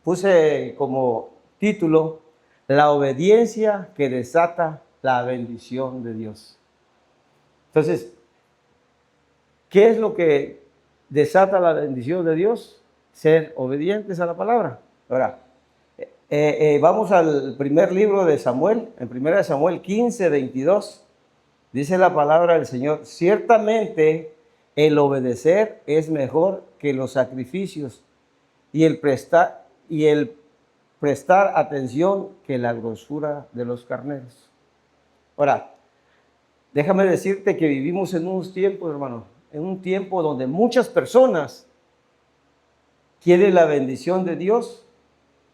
puse como título, la obediencia que desata la bendición de Dios. Entonces, ¿qué es lo que desata la bendición de Dios? Ser obedientes a la palabra. Ahora, vamos al primer libro de Samuel, en 1 Samuel 15, 22. Dice la palabra del Señor, ciertamente el obedecer es mejor que los sacrificios y el prestar atención que la grosura de los carneros. Ahora, déjame decirte que vivimos en unos tiempos, hermano, en un tiempo donde muchas personas quieren la bendición de Dios,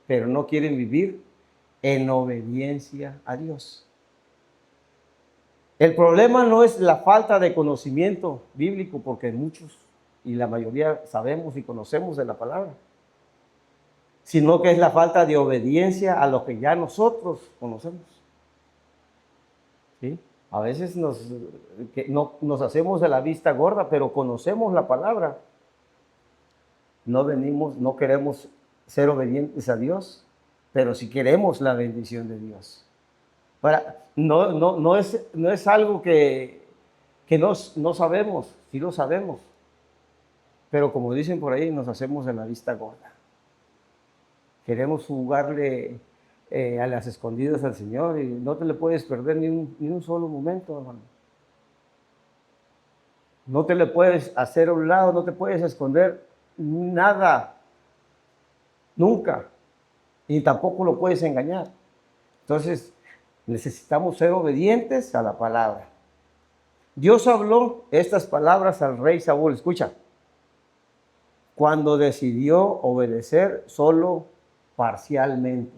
pero no quieren vivir en obediencia a Dios. El problema no es la falta de conocimiento bíblico, porque muchos y la mayoría sabemos y conocemos de la palabra, sino que es la falta de obediencia a lo que ya nosotros conocemos. ¿Sí? A veces nos hacemos de la vista gorda, pero conocemos la palabra. No queremos ser obedientes a Dios, pero sí queremos la bendición de Dios. No es algo que no sabemos, sí lo sabemos, pero como dicen por ahí, nos hacemos de la vista gorda. Queremos jugarle a las escondidas al Señor y no te le puedes perder ni un solo momento, hermano. No te le puedes hacer a un lado, no te puedes esconder nada, nunca, y tampoco lo puedes engañar. Entonces, necesitamos ser obedientes a la palabra. Dios habló estas palabras al rey Saúl, escucha, cuando decidió obedecer solo parcialmente.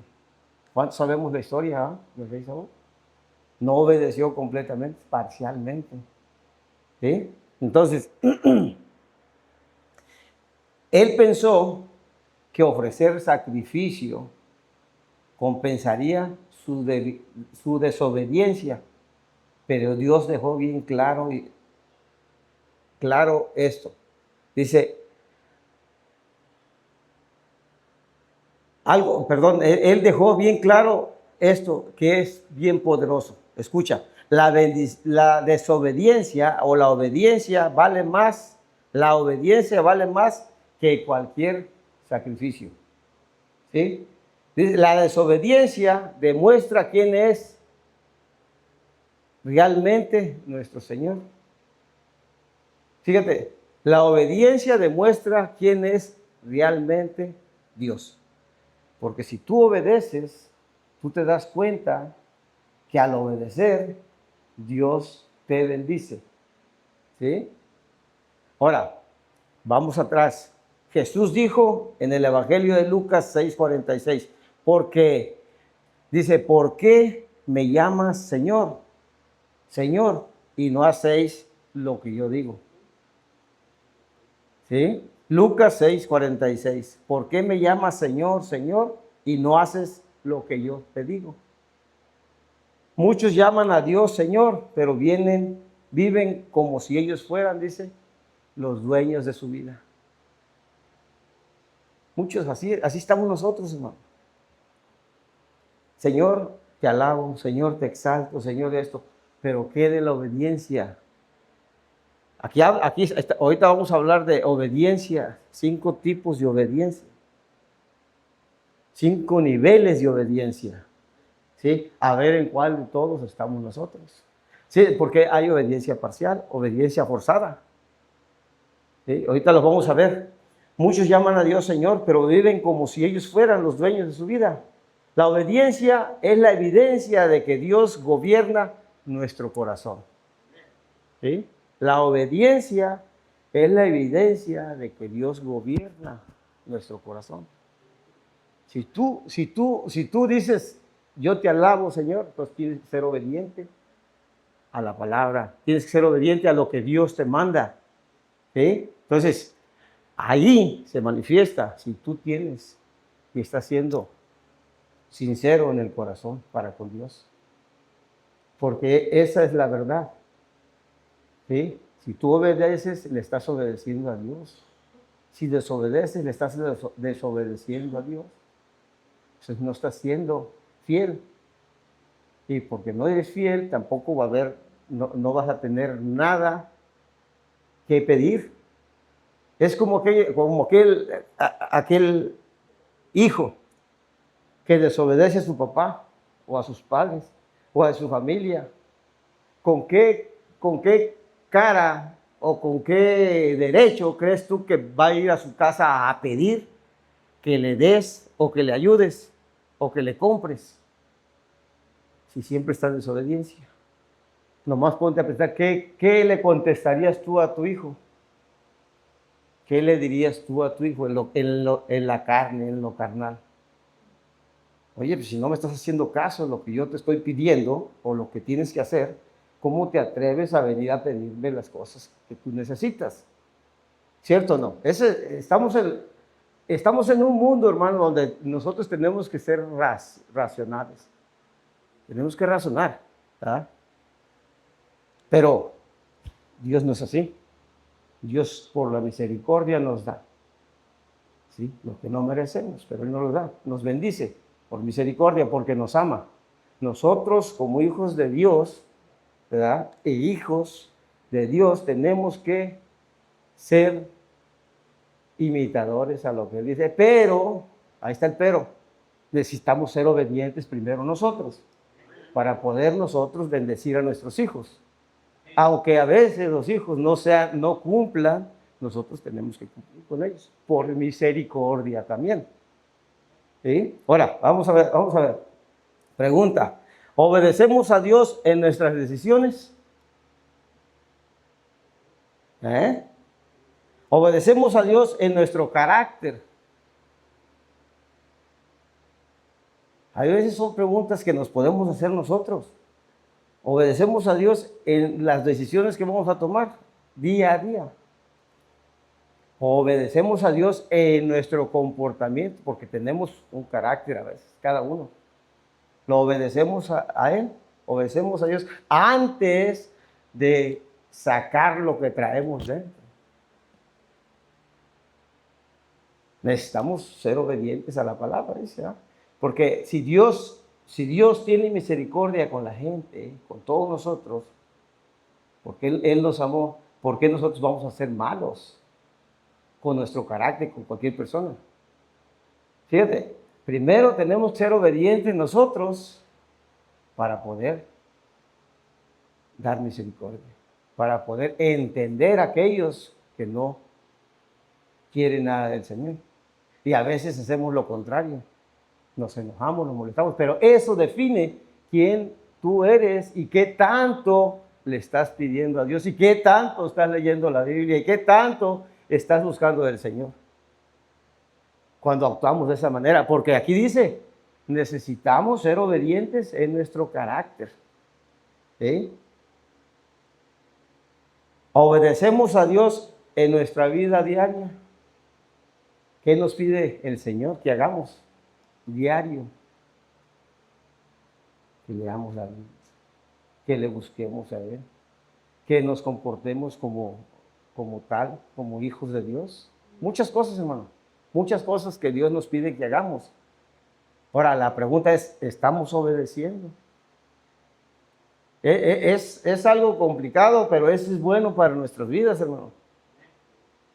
¿Cuántos sabemos la historia del rey Saúl? No obedeció completamente, parcialmente. ¿Sí? Entonces, él pensó que ofrecer sacrificio compensaría su desobediencia, pero Dios dejó bien claro esto. Dice, él dejó bien claro esto, que es bien poderoso. Escucha, la desobediencia o la obediencia vale más, que cualquier sacrificio. ¿Sí? La desobediencia demuestra quién es realmente nuestro Señor. Fíjate, la obediencia demuestra quién es realmente Dios. Porque si tú obedeces, tú te das cuenta que al obedecer, Dios te bendice. ¿Sí? Ahora, vamos atrás. Jesús dijo en el Evangelio de Lucas 6:46, dice, ¿por qué me llamas Señor, Señor, y no hacéis lo que yo digo? ¿Sí? Lucas 6:46, ¿por qué me llamas Señor, Señor, y no haces lo que yo te digo? Muchos llaman a Dios Señor, pero viven como si ellos fueran, dice, los dueños de su vida. Muchos así estamos nosotros, hermano. Señor, te alabo, Señor, te exalto, Señor, esto, pero ¿qué de la obediencia? Ahorita vamos a hablar de obediencia, 5 tipos de obediencia, 5 niveles de obediencia, ¿sí? A ver en cuál de todos estamos nosotros. Sí, porque hay obediencia parcial, obediencia forzada. ¿Sí? Ahorita los vamos a ver. Muchos llaman a Dios Señor, pero viven como si ellos fueran los dueños de su vida. La obediencia es la evidencia de que Dios gobierna nuestro corazón. ¿Sí? La obediencia es la evidencia de que Dios gobierna nuestro corazón. Si tú dices, yo te alabo, Señor, pues tienes que ser obediente a la palabra. Tienes que ser obediente a lo que Dios te manda. ¿Sí? Entonces, ahí se manifiesta si tú tienes y estás siendo sincero en el corazón para con Dios. Porque esa es la verdad. ¿Sí? Si tú obedeces, le estás obedeciendo a Dios. Si desobedeces, le estás desobedeciendo a Dios. Entonces no estás siendo fiel. Y porque no eres fiel, tampoco va a haber, no vas a tener nada que pedir. Es como aquel hijo que desobedece a su papá o a sus padres o a su familia. ¿Con qué cara o con qué derecho crees tú que va a ir a su casa a pedir que le des o que le ayudes o que le compres? Si siempre está en desobediencia. Nomás ponte a pensar, ¿qué le contestarías tú a tu hijo? ¿Qué le dirías tú a tu hijo en la carne, en lo carnal? Oye, pues si no me estás haciendo caso en lo que yo te estoy pidiendo o lo que tienes que hacer, ¿cómo te atreves a venir a pedirme las cosas que tú necesitas? ¿Cierto o no? Estamos en un mundo, hermano, donde nosotros tenemos que ser racionales. Tenemos que razonar, ¿verdad? Pero Dios no es así. Dios por la misericordia nos da, ¿sí? Lo que no merecemos, pero Él nos lo da. Nos bendice por misericordia porque nos ama. Nosotros como hijos de Dios, ¿verdad? E hijos de Dios tenemos que ser imitadores a lo que Él dice. Pero, ahí está el pero, necesitamos ser obedientes primero nosotros para poder nosotros bendecir a nuestros hijos. Aunque a veces los hijos no cumplan, nosotros tenemos que cumplir con ellos, por misericordia también. ¿Sí? Ahora, vamos a ver. Pregunta, ¿obedecemos a Dios en nuestras decisiones? ¿Obedecemos a Dios en nuestro carácter? Hay veces son preguntas que nos podemos hacer nosotros. ¿Obedecemos a Dios en las decisiones que vamos a tomar día a día? ¿Obedecemos a Dios en nuestro comportamiento? Porque tenemos un carácter a veces, cada uno. ¿Lo obedecemos a Él? ¿Obedecemos a Dios antes de sacar lo que traemos dentro? Necesitamos ser obedientes a la palabra, dice, ¿eh? Porque si Dios tiene misericordia con la gente, con todos nosotros, porque Él nos amó, ¿por qué nosotros vamos a ser malos con nuestro carácter, con cualquier persona? Fíjate, primero tenemos que ser obedientes nosotros para poder dar misericordia, para poder entender a aquellos que no quieren nada del Señor. Y a veces hacemos lo contrario. Nos enojamos, nos molestamos, pero eso define quién tú eres y qué tanto le estás pidiendo a Dios y qué tanto estás leyendo la Biblia y qué tanto estás buscando del Señor. Cuando actuamos de esa manera, porque aquí dice, necesitamos ser obedientes en nuestro carácter. ¿Sí? Obedecemos a Dios en nuestra vida diaria. ¿Qué nos pide el Señor que hagamos? Diario, que leamos la Biblia, que le busquemos a Él, que nos comportemos como tal, como hijos de Dios. Muchas cosas, hermano, muchas cosas que Dios nos pide que hagamos. Ahora, la pregunta es, ¿estamos obedeciendo? Es algo complicado, pero eso es bueno para nuestras vidas, hermano.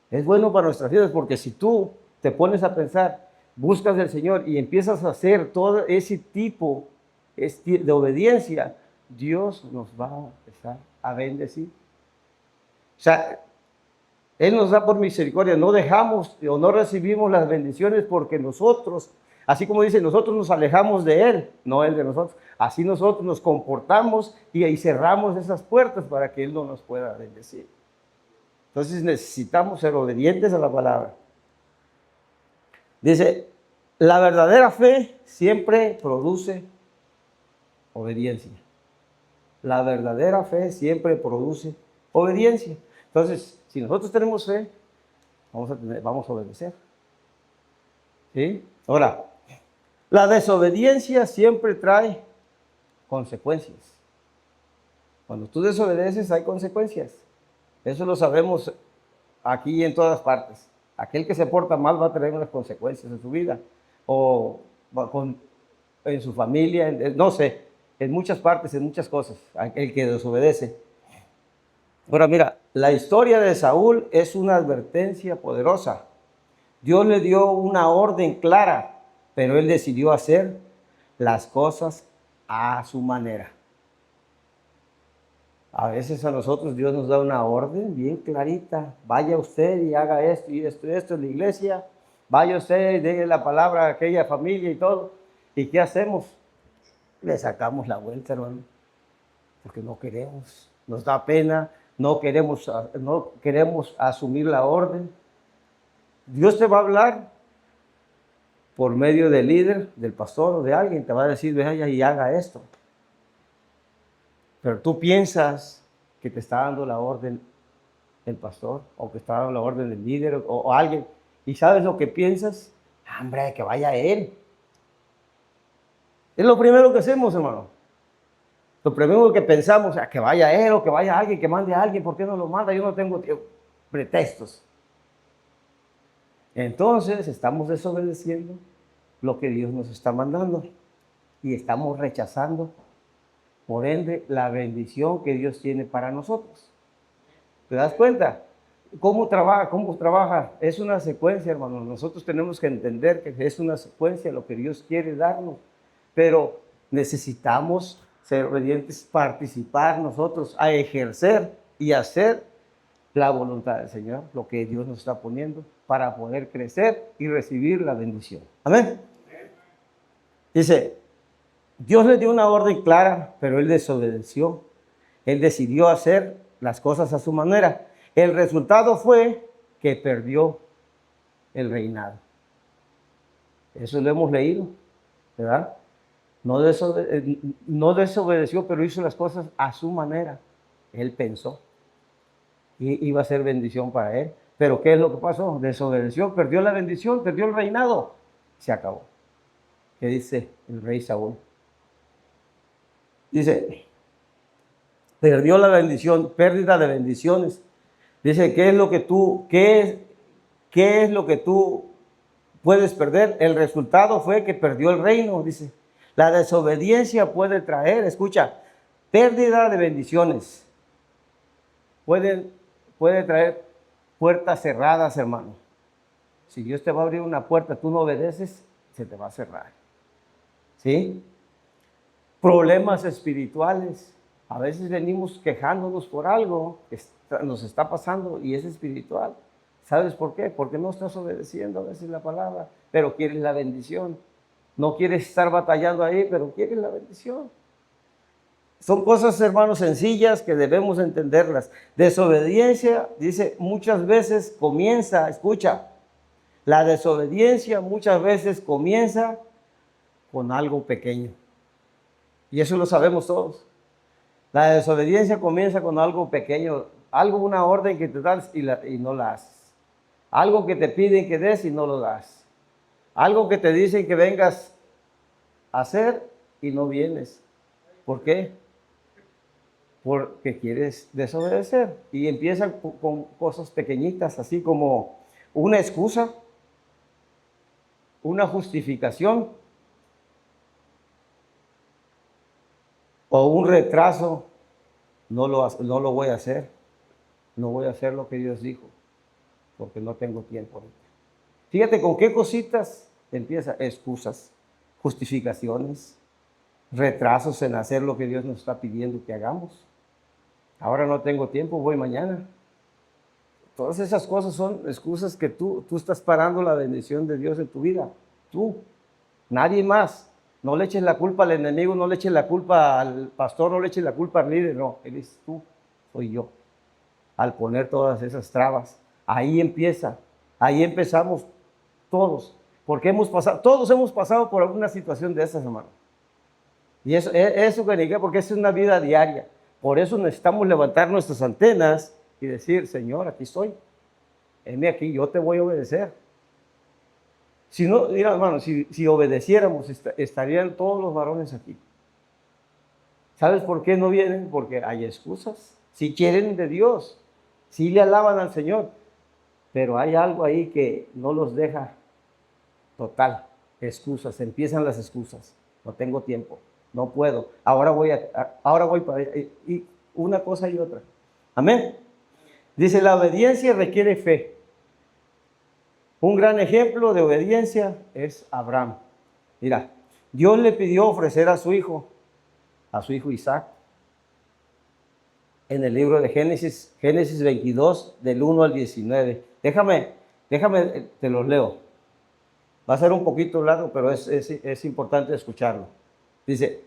Es bueno para nuestras vidas porque si tú te pones a pensar, buscas del Señor y empiezas a hacer todo ese tipo de obediencia, Dios nos va a empezar a bendecir. O sea, Él nos da por misericordia, no dejamos o no recibimos las bendiciones porque nosotros, así como dice, nosotros nos alejamos de Él, no Él de nosotros. Así nosotros nos comportamos y ahí cerramos esas puertas para que Él no nos pueda bendecir. Entonces necesitamos ser obedientes a la palabra. Dice, la verdadera fe siempre produce obediencia. La verdadera fe siempre produce obediencia. Entonces, si nosotros tenemos fe, vamos a obedecer. ¿Sí? Ahora, la desobediencia siempre trae consecuencias. Cuando tú desobedeces hay consecuencias. Eso lo sabemos aquí y en todas partes. Aquel que se porta mal va a tener unas consecuencias en su vida. O en su familia, no sé, en muchas partes, en muchas cosas, el que desobedece. Ahora mira, la historia de Saúl es una advertencia poderosa. Dios le dio una orden clara, pero él decidió hacer las cosas a su manera. A veces a nosotros Dios nos da una orden bien clarita. Vaya usted y haga esto y esto y esto en la iglesia. Vaya usted y déle la palabra a aquella familia y todo. ¿Y qué hacemos? Le sacamos la vuelta, hermano. Porque no queremos. Nos da pena. No queremos asumir la orden. Dios te va a hablar por medio del líder, del pastor o de alguien. Te va a decir, vaya y haga esto. Pero tú piensas que te está dando la orden el pastor o que está dando la orden el líder o alguien. ¿Y sabes lo que piensas? Hombre, que vaya él. Es lo primero que hacemos, hermano. Lo primero que pensamos, que vaya él o que vaya alguien, que mande a alguien. ¿Por qué no lo manda? Yo no tengo pretextos. Entonces estamos desobedeciendo lo que Dios nos está mandando y estamos rechazando, por ende, la bendición que Dios tiene para nosotros. ¿Te das cuenta? ¿Cómo trabaja? ¿Cómo trabaja? Es una secuencia, hermano. Nosotros tenemos que entender que es una secuencia lo que Dios quiere darnos, pero necesitamos ser obedientes, participar nosotros, a ejercer y hacer la voluntad del Señor, lo que Dios nos está poniendo para poder crecer y recibir la bendición. Amén. Dice, Dios le dio una orden clara, pero él desobedeció. Él decidió hacer las cosas a su manera. El resultado fue que perdió el reinado. Eso lo hemos leído, ¿verdad? No desobedeció, pero hizo las cosas a su manera. Él pensó y iba a ser bendición para él. Pero ¿qué es lo que pasó? Desobedeció, perdió la bendición, perdió el reinado. Se acabó. ¿Qué dice el rey Saúl? Dice, perdió la bendición, pérdida de bendiciones. Dice, ¿qué es lo que tú puedes perder? El resultado fue que perdió el reino, dice. La desobediencia puede traer, escucha, pérdida de bendiciones. Puede traer puertas cerradas, hermano. Si Dios te va a abrir una puerta, tú no obedeces, se te va a cerrar. ¿Sí? Problemas espirituales. A veces venimos quejándonos por algo que nos está pasando y es espiritual. ¿Sabes por qué? Porque no estás obedeciendo a veces la palabra, pero quieres la bendición. No quieres estar batallando ahí, pero quieres la bendición. Son cosas, hermanos, sencillas que debemos entenderlas. Desobediencia, dice, muchas veces comienza, escucha, la desobediencia muchas veces comienza con algo pequeño. Y eso lo sabemos todos. La desobediencia comienza con algo pequeño, una orden que te dan y no la haces. Algo que te piden que des y no lo das. Algo que te dicen que vengas a hacer y no vienes. ¿Por qué? Porque quieres desobedecer. Y empiezan con cosas pequeñitas, así como una excusa, una justificación o un retraso. No lo voy a hacer. No voy a hacer lo que Dios dijo, porque no tengo tiempo ahorita. Fíjate con qué cositas empieza. Excusas, justificaciones, retrasos en hacer lo que Dios nos está pidiendo que hagamos. Ahora no tengo tiempo, voy mañana. Todas esas cosas son excusas que tú estás parando la bendición de Dios en tu vida. Tú, nadie más. No le eches la culpa al enemigo, no le eches la culpa al pastor, no le eches la culpa al líder. No, eres tú, soy yo. Al poner todas esas trabas, ahí empieza. Ahí empezamos todos. Porque todos hemos pasado por alguna situación de esas, hermano. Y eso porque es una vida diaria. Por eso necesitamos levantar nuestras antenas y decir, Señor, aquí estoy. Heme aquí, yo te voy a obedecer. Si no, mira, hermano, si obedeciéramos, estarían todos los varones aquí. ¿Sabes por qué no vienen? Porque hay excusas. Si quieren de Dios, si le alaban al Señor, pero hay algo ahí que no los deja total. Excusas, empiezan las excusas. No tengo tiempo, no puedo. Ahora voy para allá. Y una cosa y otra. Amén. Dice, la obediencia requiere fe. Un gran ejemplo de obediencia es Abraham. Mira, Dios le pidió ofrecer a su hijo Isaac. En el libro de Génesis 22, del 1 al 19. Déjame, te los leo. Va a ser un poquito largo, pero es importante escucharlo. Dice,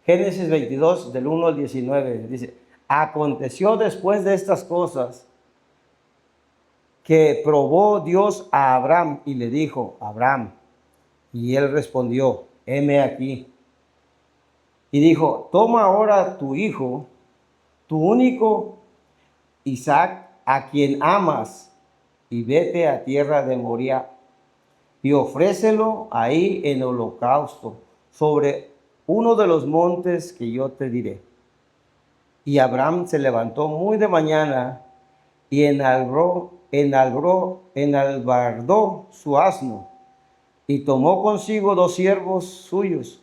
Génesis 22, del 1 al 19, dice, aconteció después de estas cosas que probó Dios a Abraham y le dijo, Abraham, y él respondió, heme aquí. Y dijo, toma ahora tu hijo, tu único Isaac, a quien amas, y vete a tierra de Moría, y ofrécelo ahí en holocausto, sobre uno de los montes que yo te diré. Y Abraham se levantó muy de mañana y enalbardó su asno, y tomó consigo 2 siervos suyos,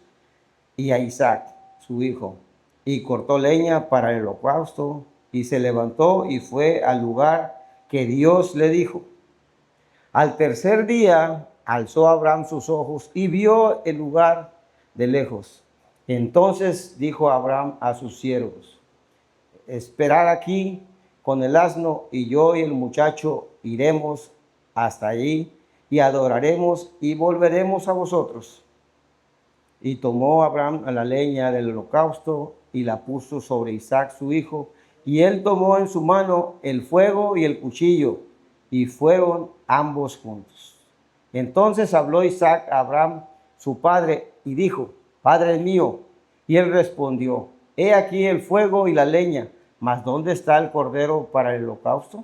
y a Isaac, su hijo, y cortó leña para el holocausto, y se levantó y fue al lugar que Dios le dijo. Al tercer día alzó Abraham sus ojos y vio el lugar de lejos. Entonces dijo Abraham a sus siervos, esperad aquí con el asno, y yo y el muchacho iremos hasta allí y adoraremos y volveremos a vosotros. Y tomó Abraham a la leña del holocausto y la puso sobre Isaac su hijo, y él tomó en su mano el fuego y el cuchillo, y fueron ambos juntos. Entonces habló Isaac a Abraham su padre y dijo, Padre mío. Y él respondió, he aquí el fuego y la leña, mas ¿dónde está el cordero para el holocausto?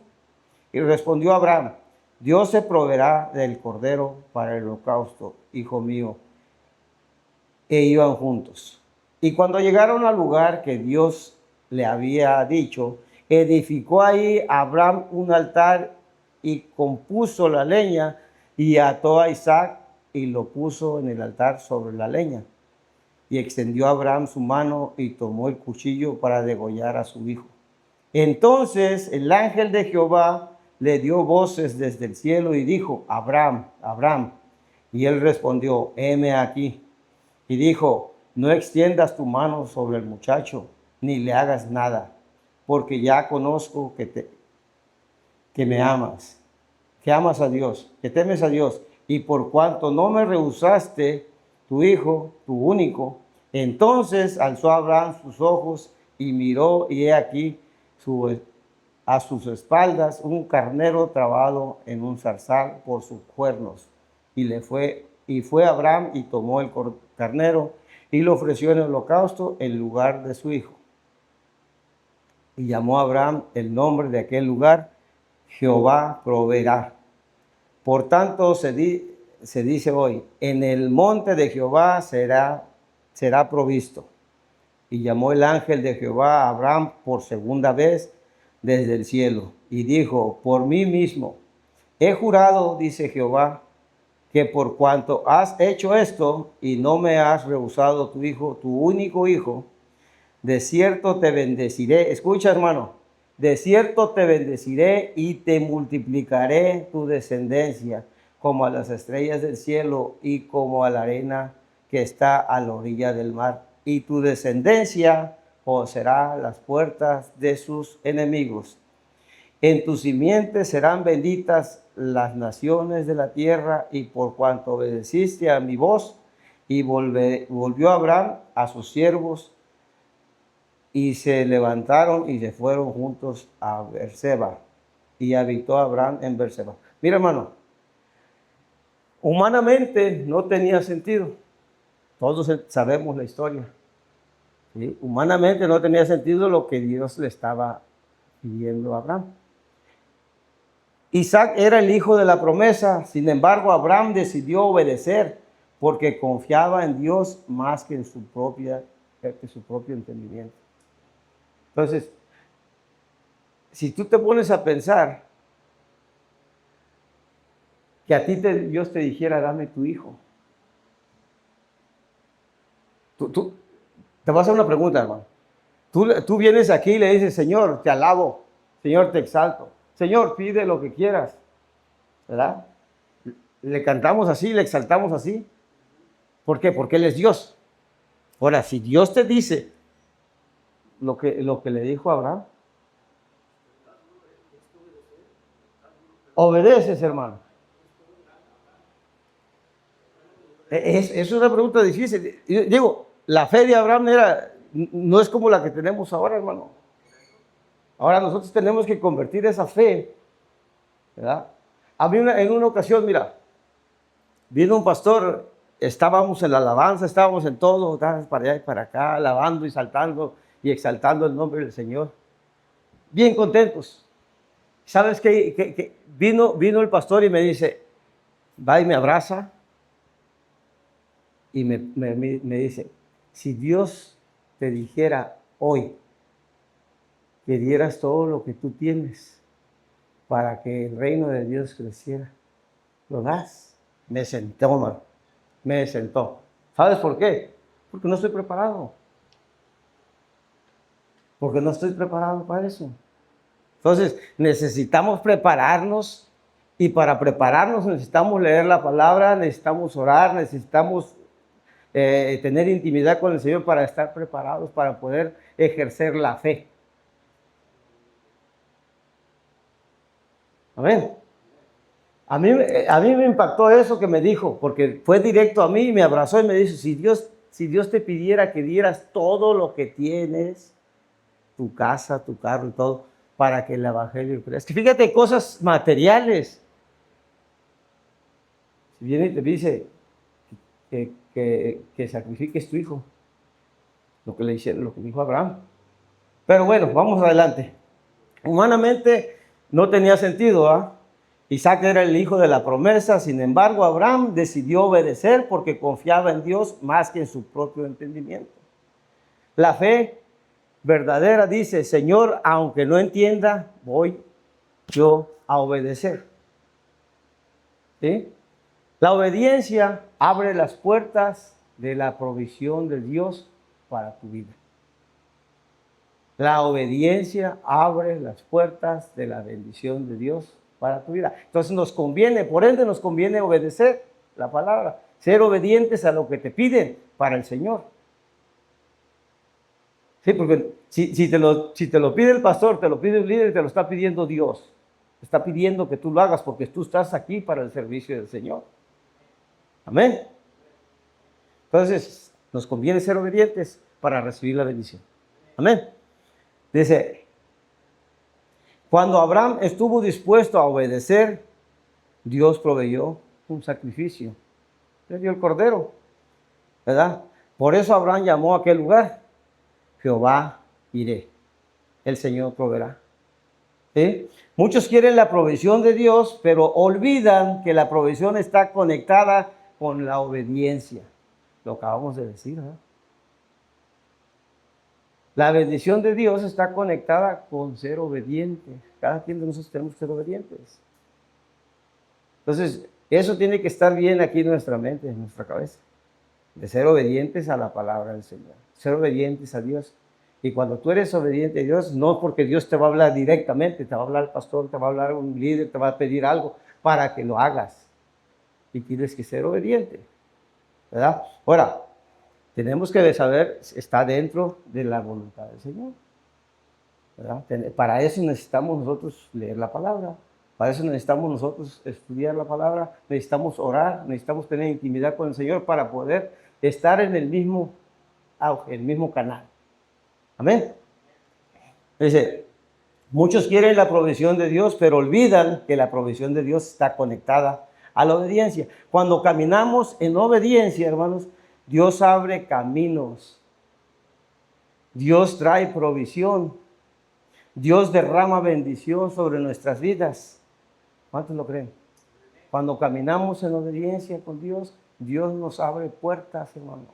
Y respondió Abraham, Dios se proveerá del cordero para el holocausto, hijo mío. E iban juntos. Y cuando llegaron al lugar que Dios le había dicho, edificó ahí Abraham un altar y compuso la leña y ató a Isaac y lo puso en el altar sobre la leña. Y extendió Abraham su mano y tomó el cuchillo para degollar a su hijo. Entonces el ángel de Jehová le dio voces desde el cielo y dijo, Abraham, Abraham. Y él respondió, heme aquí. Y dijo, no extiendas tu mano sobre el muchacho, ni le hagas nada, porque ya conozco que me amas, que amas a Dios, que temes a Dios. Y por cuanto no me rehusaste tu hijo, tu único, entonces alzó Abraham sus ojos y miró, y he aquí a sus espaldas un carnero trabado en un zarzal por sus cuernos. Y fue Abraham y tomó el carnero y lo ofreció en el holocausto en lugar de su hijo. Y llamó a Abraham el nombre de aquel lugar, Jehová proveerá. Por tanto se dice hoy, en el monte de Jehová será provisto. Y llamó el ángel de Jehová a Abraham por segunda vez desde el cielo. Y dijo, por mí mismo, he jurado, dice Jehová, que por cuanto has hecho esto y no me has rehusado tu hijo, tu único hijo, de cierto te bendeciré. Escucha, hermano, de cierto te bendeciré y te multiplicaré tu descendencia como a las estrellas del cielo y como a la arena que está a la orilla del mar. Y tu descendencia poseerá las puertas de sus enemigos. En tu simiente serán benditas las naciones de la tierra, y por cuanto obedeciste a mi voz. Y volvió Abraham a sus siervos, y se levantaron y se fueron juntos a Berseba, y habitó Abraham en Berseba. Mira, hermano, humanamente no tenía sentido. Todos sabemos la historia, ¿sí? Humanamente no tenía sentido lo que Dios le estaba pidiendo a Abraham. Isaac era el hijo de la promesa, sin embargo Abraham decidió obedecer porque confiaba en Dios más que en su propio entendimiento. Entonces, si tú te pones a pensar que a ti Dios te dijera, dame tu hijo. Te voy a hacer una pregunta, hermano. Tú vienes aquí y le dices, Señor, te alabo, Señor, te exalto. Señor, pide lo que quieras, ¿verdad? Le cantamos así, le exaltamos así. ¿Por qué? Porque Él es Dios. Ahora, si Dios te dice lo que le dijo a Abraham, obedeces, hermano. Es una pregunta difícil. Yo digo, la fe de Abraham no es como la que tenemos ahora, hermano. Ahora nosotros tenemos que convertir esa fe, ¿verdad? A mí en una ocasión, mira, vino un pastor, estábamos en la alabanza, estábamos en todo, estábamos para allá y para acá, alabando y saltando y exaltando el nombre del Señor. Bien contentos. ¿Sabes qué? Vino el pastor y me dice, va y me abraza y me dice, si Dios te dijera hoy que dieras todo lo que tú tienes para que el reino de Dios creciera, ¿lo das? Me sentó, hermano. Me sentó. ¿Sabes por qué? Porque no estoy preparado. Porque no estoy preparado para eso. Entonces, necesitamos prepararnos y para prepararnos necesitamos leer la palabra, necesitamos orar, necesitamos tener intimidad con el Señor para estar preparados, para poder ejercer la fe. Amén. A mí me impactó eso que me dijo, porque fue directo a mí y me abrazó y me dijo, si Dios te pidiera que dieras todo lo que tienes, tu casa, tu carro y todo, para que el evangelio crezca. Fíjate, cosas materiales. Si viene y te dice que sacrifiques tu hijo, lo que le hicieron, lo que dijo Abraham. Pero bueno, vamos adelante. Humanamente no tenía sentido, ¿ah? Isaac era el hijo de la promesa, sin embargo, Abraham decidió obedecer porque confiaba en Dios más que en su propio entendimiento. La fe verdadera dice, Señor, aunque no entienda, voy yo a obedecer. ¿Sí? La obediencia abre las puertas de la provisión de Dios para tu vida. La obediencia abre las puertas de la bendición de Dios para tu vida. Entonces nos conviene, por ende nos conviene obedecer la palabra, ser obedientes a lo que te piden para el Señor. Sí, porque si te lo pide el pastor, te lo pide un líder, te lo está pidiendo Dios. Te está pidiendo que tú lo hagas porque tú estás aquí para el servicio del Señor. Amén. Entonces, nos conviene ser obedientes para recibir la bendición. Amén. Dice, cuando Abraham estuvo dispuesto a obedecer, Dios proveyó un sacrificio. Le dio el cordero, ¿verdad? Por eso Abraham llamó a aquel lugar Jehová Iré. El Señor proveerá. ¿Sí? Muchos quieren la provisión de Dios, pero olvidan que la provisión está conectada con la obediencia. Lo acabamos de decir, ¿verdad? La bendición de Dios está conectada con ser obediente. Cada quien de nosotros tenemos que ser obedientes. Entonces, eso tiene que estar bien aquí en nuestra mente, en nuestra cabeza. De ser obedientes a la palabra del Señor. Ser obedientes a Dios. Y cuando tú eres obediente a Dios, no porque Dios te va a hablar directamente, te va a hablar el pastor, te va a hablar un líder, te va a pedir algo para que lo hagas. Y tienes que ser obediente, ¿verdad? Ahora, tenemos que saber, está dentro de la voluntad del Señor, ¿verdad? Para eso necesitamos nosotros leer la palabra. Para eso necesitamos nosotros estudiar la palabra, necesitamos orar, necesitamos tener intimidad con el Señor para poder estar en el mismo auge, el mismo canal. Amén. Dice, muchos quieren la provisión de Dios, pero olvidan que la provisión de Dios está conectada a la obediencia. Cuando caminamos en obediencia, hermanos, Dios abre caminos. Dios trae provisión. Dios derrama bendición sobre nuestras vidas. ¿Cuántos lo creen? Cuando caminamos en obediencia con Dios, Dios nos abre puertas, hermano.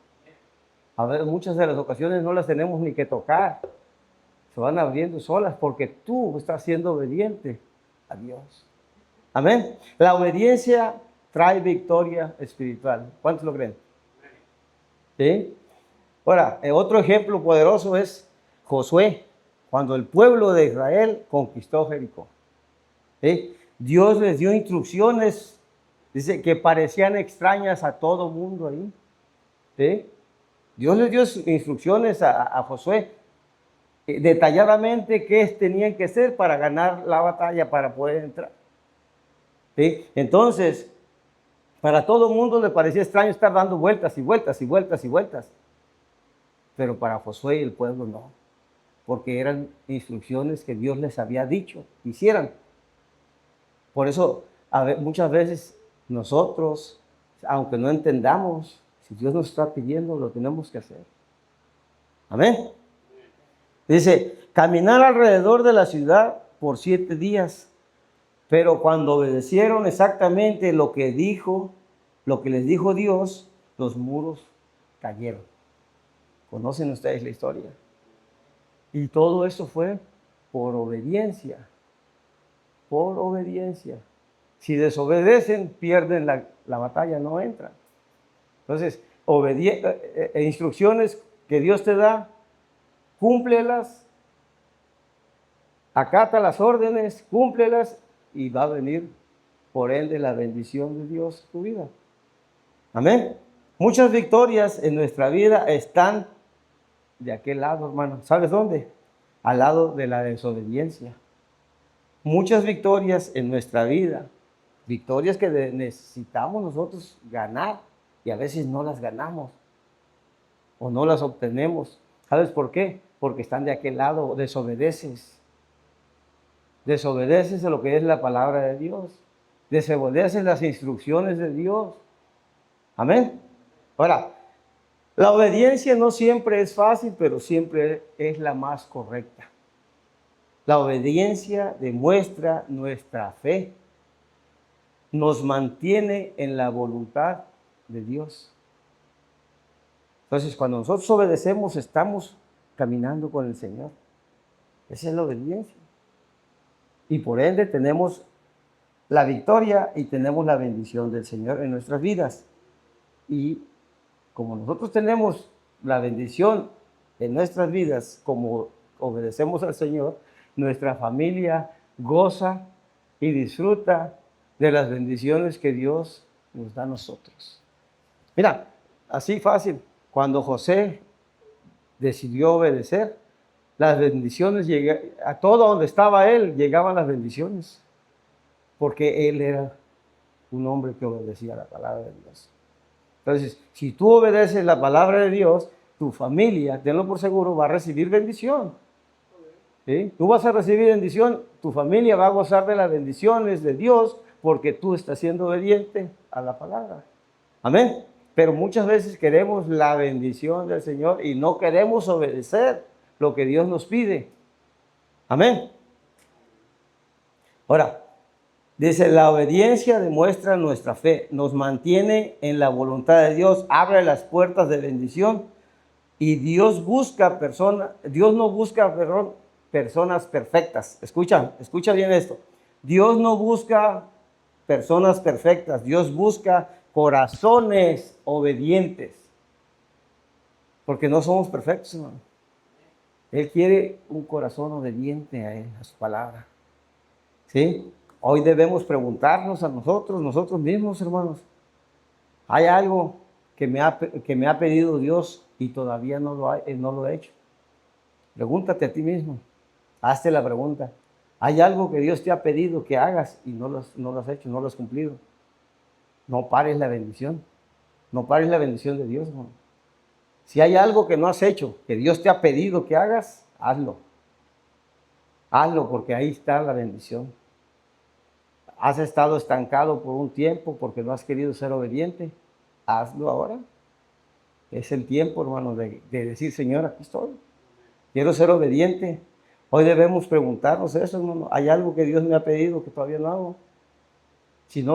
A ver, muchas de las ocasiones no las tenemos ni que tocar. Se van abriendo solas porque tú estás siendo obediente a Dios. Amén. La obediencia trae victoria espiritual. ¿Cuántos lo creen? ¿Sí? Ahora, otro ejemplo poderoso es Josué, cuando el pueblo de Israel conquistó Jericó. ¿Sí? Dios les dio instrucciones, dice, que parecían extrañas a todo mundo ahí. ¿Sí? Dios les dio instrucciones a Josué detalladamente qué tenían que hacer para ganar la batalla, para poder entrar. ¿Sí? Entonces, para todo el mundo le parecía extraño estar dando vueltas y vueltas y vueltas y vueltas. Pero para Josué y el pueblo no, porque eran instrucciones que Dios les había dicho que hicieran. Por eso muchas veces nosotros, aunque no entendamos, si Dios nos está pidiendo, lo tenemos que hacer. Amén. Dice, caminar alrededor de la ciudad por 7 días. Pero cuando obedecieron exactamente lo que les dijo Dios, los muros cayeron. ¿Conocen ustedes la historia? Y todo eso fue por obediencia. Por obediencia. Si desobedecen, pierden la batalla, no entran. Entonces, instrucciones que Dios te da, cúmplelas, acata las órdenes, cúmplelas y va a venir, por ende, la bendición de Dios en tu vida. Amén. Muchas victorias en nuestra vida están de aquel lado, hermano. ¿Sabes dónde? Al lado de la desobediencia. Muchas victorias en nuestra vida, victorias que necesitamos nosotros ganar y a veces no las ganamos o no las obtenemos. ¿Sabes por qué? Porque están de aquel lado, desobedeces. Desobedeces a lo que es la palabra de Dios. Desobedeces las instrucciones de Dios. Amén. Ahora, la obediencia no siempre es fácil, pero siempre es la más correcta. La obediencia demuestra nuestra fe, nos mantiene en la voluntad de Dios. Entonces, cuando nosotros obedecemos, estamos caminando con el Señor. Esa es la obediencia. Y por ende tenemos la victoria y tenemos la bendición del Señor en nuestras vidas. Y como nosotros tenemos la bendición en nuestras vidas, como obedecemos al Señor, nuestra familia goza y disfruta de las bendiciones que Dios nos da a nosotros. Mira, así fácil, cuando José decidió obedecer, las bendiciones llegaban, a todo donde estaba él, llegaban las bendiciones, porque él era un hombre que obedecía la palabra de Dios. Entonces, si tú obedeces la palabra de Dios, tu familia, tenlo por seguro, va a recibir bendición. ¿Sí? Tú vas a recibir bendición, tu familia va a gozar de las bendiciones de Dios porque tú estás siendo obediente a la palabra. Amén. Pero muchas veces queremos la bendición del Señor y no queremos obedecer lo que Dios nos pide. Amén. Ahora, dice, la obediencia demuestra nuestra fe, nos mantiene en la voluntad de Dios, abre las puertas de bendición y Dios no busca personas perfectas. Escucha bien esto. Dios no busca personas perfectas, Dios busca corazones obedientes. Porque no somos perfectos, hermano. Él quiere un corazón obediente a Él, a su palabra. ¿Sí? Hoy debemos preguntarnos a nosotros mismos, hermanos. ¿Hay algo que me ha pedido Dios y todavía no lo he hecho? Pregúntate a ti mismo. Hazte la pregunta. ¿Hay algo que Dios te ha pedido que hagas y no lo has hecho, no lo has cumplido? No pares la bendición. No pares la bendición de Dios, hermano. Si hay algo que no has hecho, que Dios te ha pedido que hagas, hazlo. Hazlo porque ahí está la bendición. Has estado estancado por un tiempo porque no has querido ser obediente. Hazlo ahora. Es el tiempo, hermano, de decir, Señor, aquí estoy. Quiero ser obediente. Hoy debemos preguntarnos eso, hermano. ¿Hay algo que Dios me ha pedido que todavía no hago? Si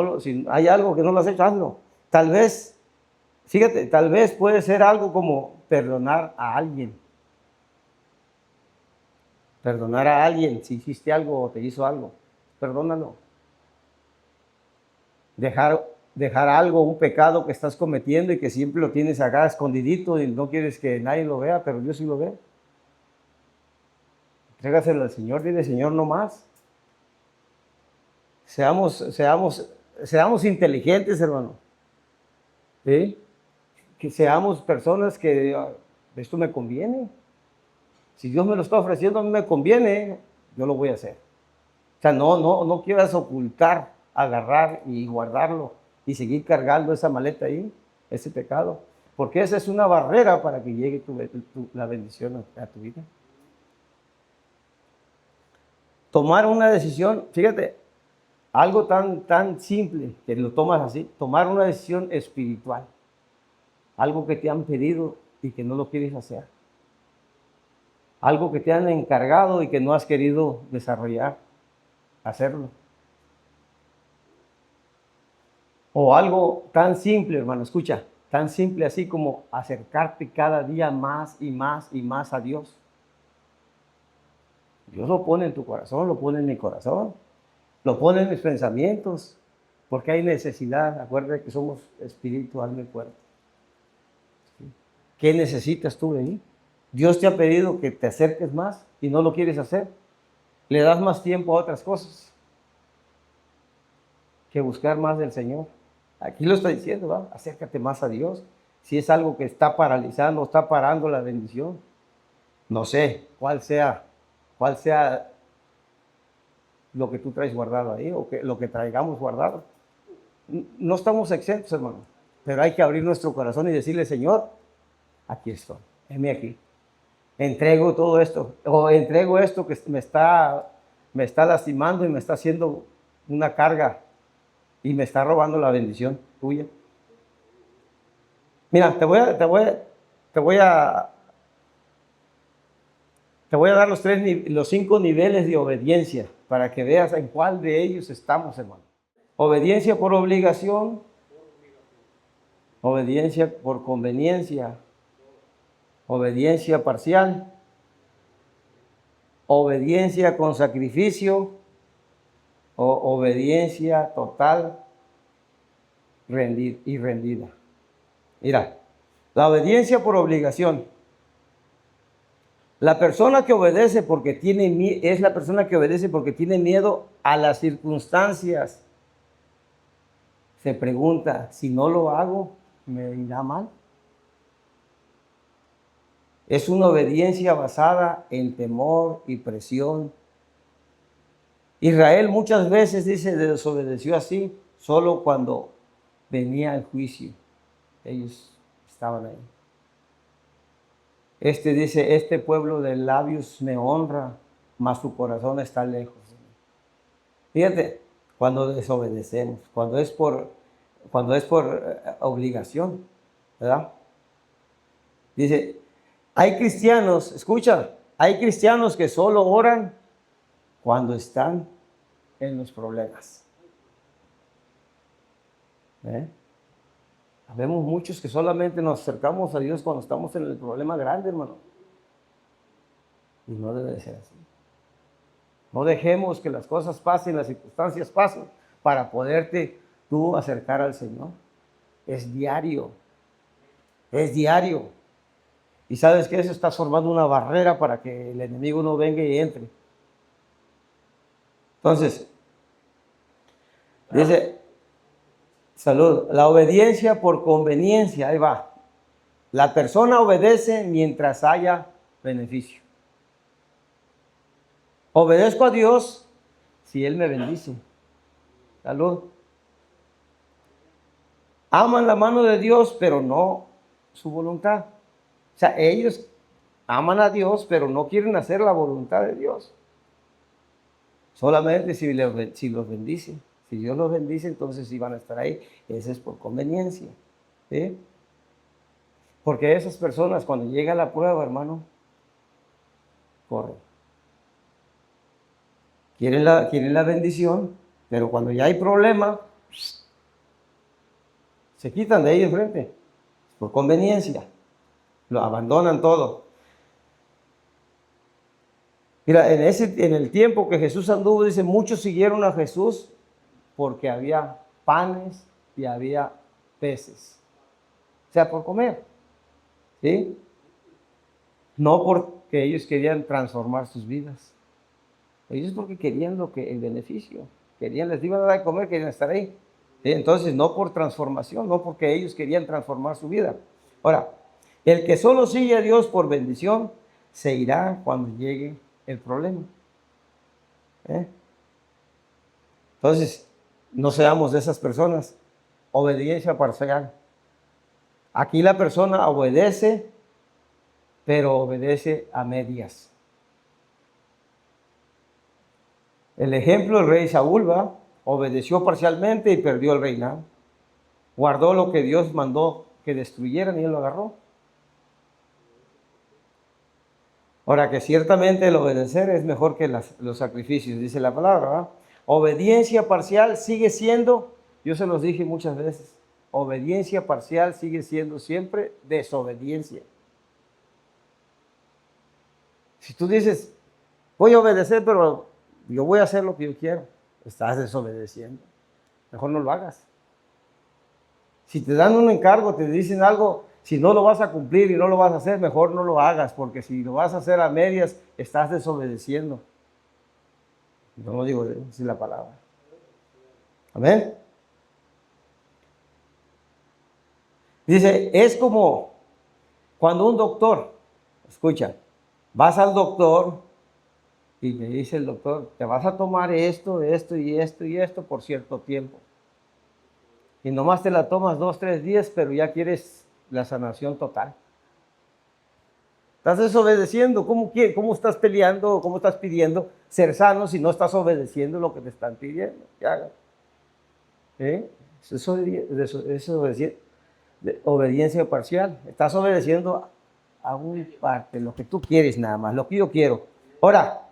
hay algo que no lo has hecho, hazlo. Tal vez, fíjate, tal vez puede ser algo como perdonar a alguien. Perdonar a alguien si hiciste algo o te hizo algo. Perdónalo. dejar algo, un pecado que estás cometiendo y que siempre lo tienes acá escondidito y no quieres que nadie lo vea, pero Dios sí lo ve. Entrégaselo al Señor, dile, Señor, no más. Seamos inteligentes, hermano. ¿Sí? Que seamos personas que esto me conviene. Si Dios me lo está ofreciendo, a mí me conviene, yo lo voy a hacer. O sea, no quieras ocultar, agarrar y guardarlo y seguir cargando esa maleta ahí, ese pecado. Porque esa es una barrera para que llegue la bendición a tu vida. Tomar una decisión, fíjate, algo tan simple que lo tomas así, tomar una decisión espiritual. Algo que te han pedido y que no lo quieres hacer. Algo que te han encargado y que no has querido desarrollar, hacerlo. O algo tan simple, hermano, escucha, tan simple así como acercarte cada día más y más y más a Dios. Dios lo pone en tu corazón, lo pone en mi corazón, lo pone en mis pensamientos, porque hay necesidad. Acuérdate que somos espíritu, alma y cuerpo. ¿Qué necesitas tú de ahí? Dios te ha pedido que te acerques más y no lo quieres hacer. Le das más tiempo a otras cosas que buscar más del Señor. Aquí lo está diciendo, ¿va? Acércate más a Dios. Si es algo que está paralizando, está parando la bendición. No sé cuál sea lo que tú traes guardado ahí o lo que traigamos guardado. No estamos exentos, hermano, pero hay que abrir nuestro corazón y decirle, Señor, aquí estoy, heme aquí. Entrego todo esto, o entrego esto que me está lastimando y me está haciendo una carga y me está robando la bendición tuya. Mira, te voy a dar los 5 niveles de obediencia para que veas en cuál de ellos estamos, hermano. Obediencia por obligación, obediencia por conveniencia, obediencia parcial, obediencia con sacrificio o obediencia total y rendida. Mira, la obediencia por obligación. La persona que obedece es la persona que obedece porque tiene miedo a las circunstancias. Se pregunta, si no lo hago, ¿me irá mal? Es una obediencia basada en temor y presión. Israel muchas veces, dice, desobedeció así, solo cuando venía el juicio. Ellos estaban ahí. Dice, este pueblo de labios me honra, mas su corazón está lejos. Fíjate, cuando desobedecemos, cuando es por obligación, ¿verdad? Dice, hay cristianos, escucha, hay cristianos que solo oran cuando están en los problemas. Vemos muchos que solamente nos acercamos a Dios cuando estamos en el problema grande, hermano. Y no debe de ser así. No dejemos que las cosas pasen, las circunstancias pasen, para poderte tú acercar al Señor. Es diario. Es diario. Y sabes que eso está formando una barrera para que el enemigo no venga y entre. Entonces, dice, salud, la obediencia por conveniencia, ahí va. La persona obedece mientras haya beneficio. Obedezco a Dios si Él me bendice. Salud. Aman la mano de Dios, pero no su voluntad. O sea, ellos aman a Dios, pero no quieren hacer la voluntad de Dios. Solamente si los bendice. Si Dios los bendice, entonces sí van a estar ahí. Ese es por conveniencia. ¿Sí? Porque esas personas, cuando llega la prueba, hermano, corren. Quieren la bendición, pero cuando ya hay problema, se quitan de ahí enfrente. Por conveniencia. Lo abandonan todo. Mira, en el tiempo que Jesús anduvo, dice, muchos siguieron a Jesús porque había panes y había peces. O sea, por comer. ¿Sí? No porque ellos querían transformar sus vidas. Ellos porque querían el beneficio. Les iban a dar de comer, querían estar ahí. ¿Sí? Entonces, no por transformación, no porque ellos querían transformar su vida. Ahora, el que solo sigue a Dios por bendición, se irá cuando llegue el problema. Entonces, no seamos de esas personas. Obediencia parcial. Aquí la persona obedece, pero obedece a medias. El ejemplo, el rey Saúl, obedeció parcialmente y perdió el reinado. Guardó lo que Dios mandó que destruyeran y él lo agarró. Ahora, que ciertamente el obedecer es mejor que los sacrificios, dice la palabra, ¿verdad? Obediencia parcial sigue siendo, yo se los dije muchas veces, obediencia parcial sigue siendo siempre desobediencia. Si tú dices, voy a obedecer, pero yo voy a hacer lo que yo quiero, estás desobedeciendo. Mejor no lo hagas. Si te dan un encargo, te dicen algo, si no lo vas a cumplir y no lo vas a hacer, mejor no lo hagas, porque si lo vas a hacer a medias, estás desobedeciendo. No lo digo, es la palabra. Amén. Dice, es como cuando un doctor, escucha, vas al doctor y le dice el doctor, te vas a tomar esto, esto y esto y esto por cierto tiempo. Y nomás te la tomas 2, 3 días, pero ya quieres la sanación total. Estás desobedeciendo. ¿Cómo estás peleando? ¿Cómo estás pidiendo ser sano si no estás obedeciendo lo que te están pidiendo que hagas? Eso es obediencia parcial. Estás obedeciendo a una parte, lo que tú quieres nada más, lo que yo quiero. Ahora,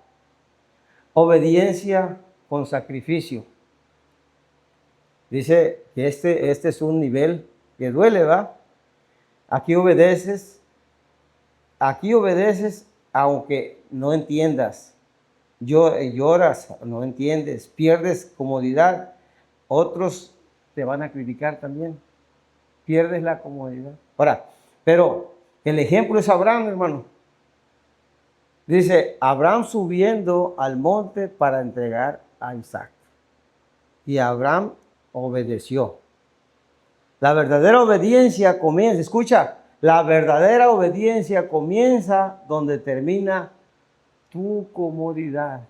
obediencia con sacrificio. Dice que este es un nivel que duele, ¿va? Aquí obedeces aunque no entiendas. Lloras, no entiendes, pierdes comodidad. Otros te van a criticar también. Pierdes la comodidad. Ahora, pero el ejemplo es Abraham, hermano. Dice, Abraham subiendo al monte para entregar a Isaac. Y Abraham obedeció. La verdadera obediencia comienza, escucha, la verdadera obediencia comienza donde termina tu comodidad.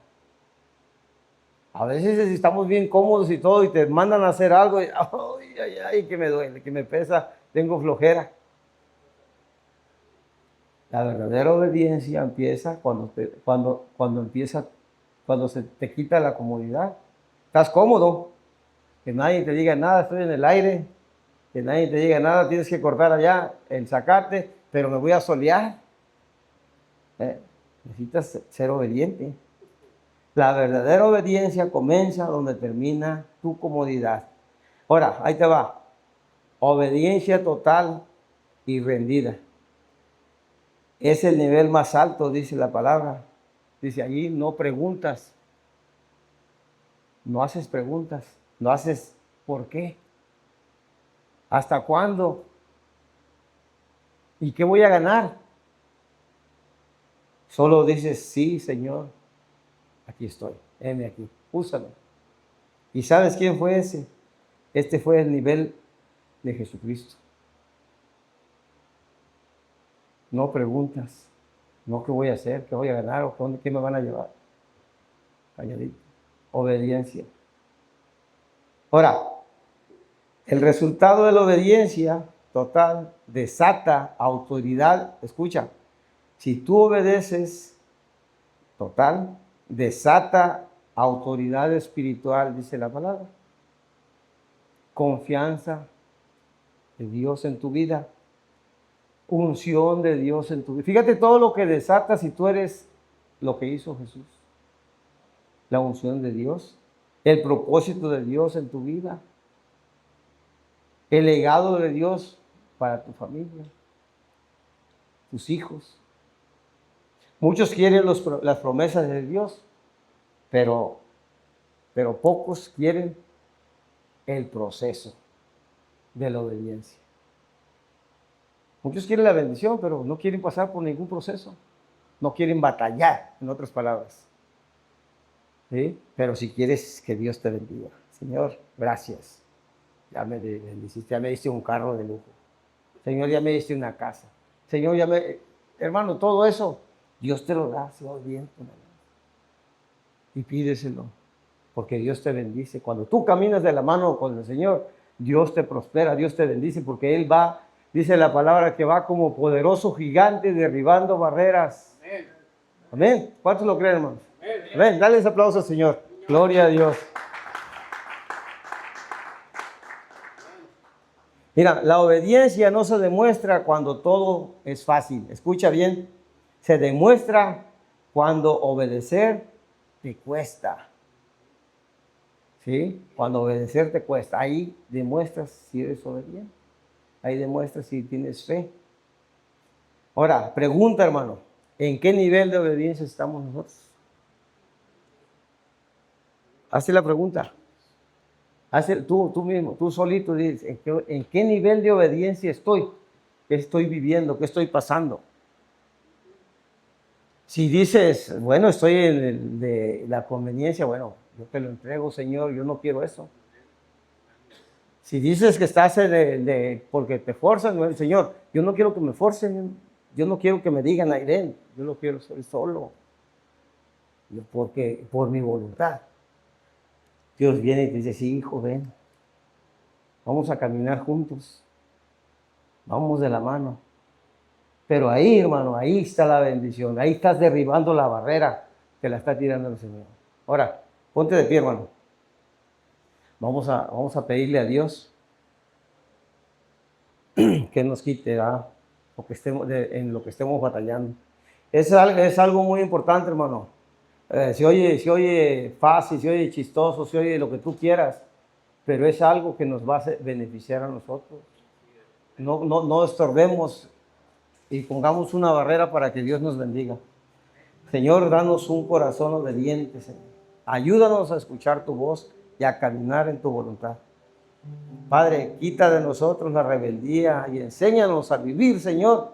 A veces estamos bien cómodos y todo y te mandan a hacer algo y ay, que me duele, que me pesa, tengo flojera. La verdadera obediencia empieza cuando se te quita la comodidad. Estás cómodo, que nadie te diga nada, estoy en el aire, que nadie te diga nada, tienes que cortar allá, el sacarte, pero me voy a solear. Necesitas ser obediente. La verdadera obediencia comienza donde termina tu comodidad. Ahora, ahí te va. Obediencia total y rendida. Es el nivel más alto, dice la palabra. Dice allí, no preguntas. No haces preguntas. No haces ¿por qué? ¿Hasta cuándo? ¿Y qué voy a ganar? Solo dices, sí, Señor, aquí estoy, heme aquí, úsame. ¿Y sabes quién fue ese? Este fue el nivel de Jesucristo. No preguntas, no qué voy a hacer, qué voy a ganar o qué me van a llevar. Calladito. Obediencia. Ahora, el resultado de la obediencia total desata autoridad. Escucha, si tú obedeces total, desata autoridad espiritual, dice la palabra. Confianza de Dios en tu vida. Unción de Dios en tu vida. Fíjate todo lo que desata si tú eres lo que hizo Jesús. La unción de Dios, el propósito de Dios en tu vida, el legado de Dios para tu familia, tus hijos. Muchos quieren las promesas de Dios, pero pocos quieren el proceso de la obediencia. Muchos quieren la bendición, pero no quieren pasar por ningún proceso. No quieren batallar, en otras palabras. ¿Sí? Pero si quieres que Dios te bendiga. Señor, gracias. Ya me bendiciste, ya me diste un carro de lujo. Señor, ya me diste una casa. Señor, hermano, todo eso, Dios te lo da, Señor, bien. Y pídeselo, porque Dios te bendice. Cuando tú caminas de la mano con el Señor, Dios te prospera, Dios te bendice, porque Él va, dice la palabra, que va como poderoso gigante derribando barreras. Amén. Amén. ¿Cuántos lo creen, hermanos? Amén. Dale ese aplauso al Señor. Gloria a Dios. Mira, la obediencia no se demuestra cuando todo es fácil. Escucha bien. Se demuestra cuando obedecer te cuesta. ¿Sí? Cuando obedecer te cuesta. Ahí demuestras si eres obediente. Ahí demuestras si tienes fe. Ahora, pregunta, hermano. ¿En qué nivel de obediencia estamos nosotros? Hazte la pregunta. Tú mismo, tú solito dices, ¿en qué nivel de obediencia estoy? ¿Qué estoy viviendo? ¿Qué estoy pasando? Si dices, bueno, estoy en de la conveniencia, bueno, yo te lo entrego, Señor, yo no quiero eso. Si dices que estás porque te forzan, bueno, Señor, yo no quiero que me forcen, yo no quiero que me digan, Aiden, yo lo quiero hacer solo, porque por mi voluntad. Dios viene y te dice, sí, hijo, ven, vamos a caminar juntos, vamos de la mano. Pero ahí, hermano, ahí está la bendición, ahí estás derribando la barrera que la está tirando el Señor. Ahora, ponte de pie, hermano. Vamos a pedirle a Dios que nos quite en lo que estemos batallando. Es algo muy importante, hermano. Se oye fácil, se oye chistoso, se oye lo que tú quieras, pero es algo que nos va a beneficiar a nosotros. No estorbemos y pongamos una barrera para que Dios nos bendiga. Señor, danos un corazón obediente, Señor. Ayúdanos a escuchar tu voz y a caminar en tu voluntad. Padre, quita de nosotros la rebeldía y enséñanos a vivir, Señor,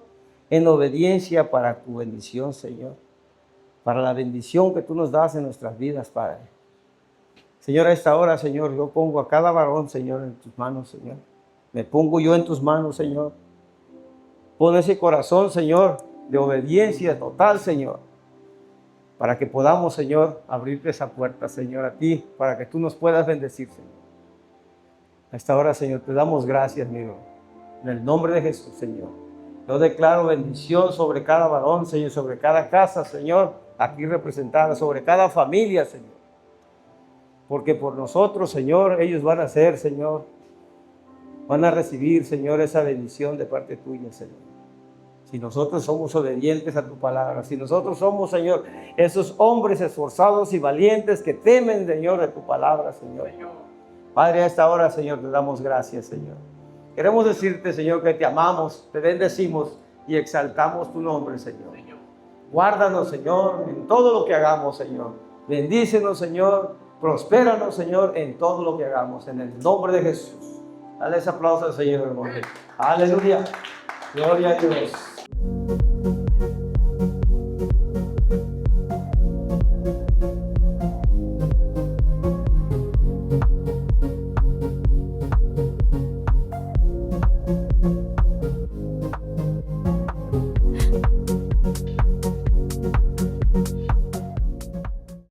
en obediencia para tu bendición, Señor. Para la bendición que tú nos das en nuestras vidas, Padre. Señor, a esta hora, Señor, yo pongo a cada varón, Señor, en tus manos, Señor. Me pongo yo en tus manos, Señor. Pon ese corazón, Señor, de obediencia total, Señor. Para que podamos, Señor, abrirte esa puerta, Señor, a ti, para que tú nos puedas bendecir, Señor. A esta hora, Señor, te damos gracias, mi Dios. En el nombre de Jesús, Señor. Yo declaro bendición sobre cada varón, Señor, sobre cada casa, Señor, aquí representada, sobre cada familia, Señor. Porque por nosotros, Señor, ellos van a ser, Señor, van a recibir, Señor, esa bendición de parte tuya, Señor. Si nosotros somos obedientes a tu palabra, si nosotros somos, Señor, esos hombres esforzados y valientes que temen, Señor, de tu palabra, Señor. Padre, a esta hora, Señor, te damos gracias, Señor. Queremos decirte, Señor, que te amamos, te bendecimos y exaltamos tu nombre, Señor. Guárdanos, Señor, en todo lo que hagamos, Señor. Bendícenos, Señor. Prospéranos, Señor, en todo lo que hagamos. En el nombre de Jesús. Dale ese aplauso al Señor, hermano. Aleluya. Gloria a Dios.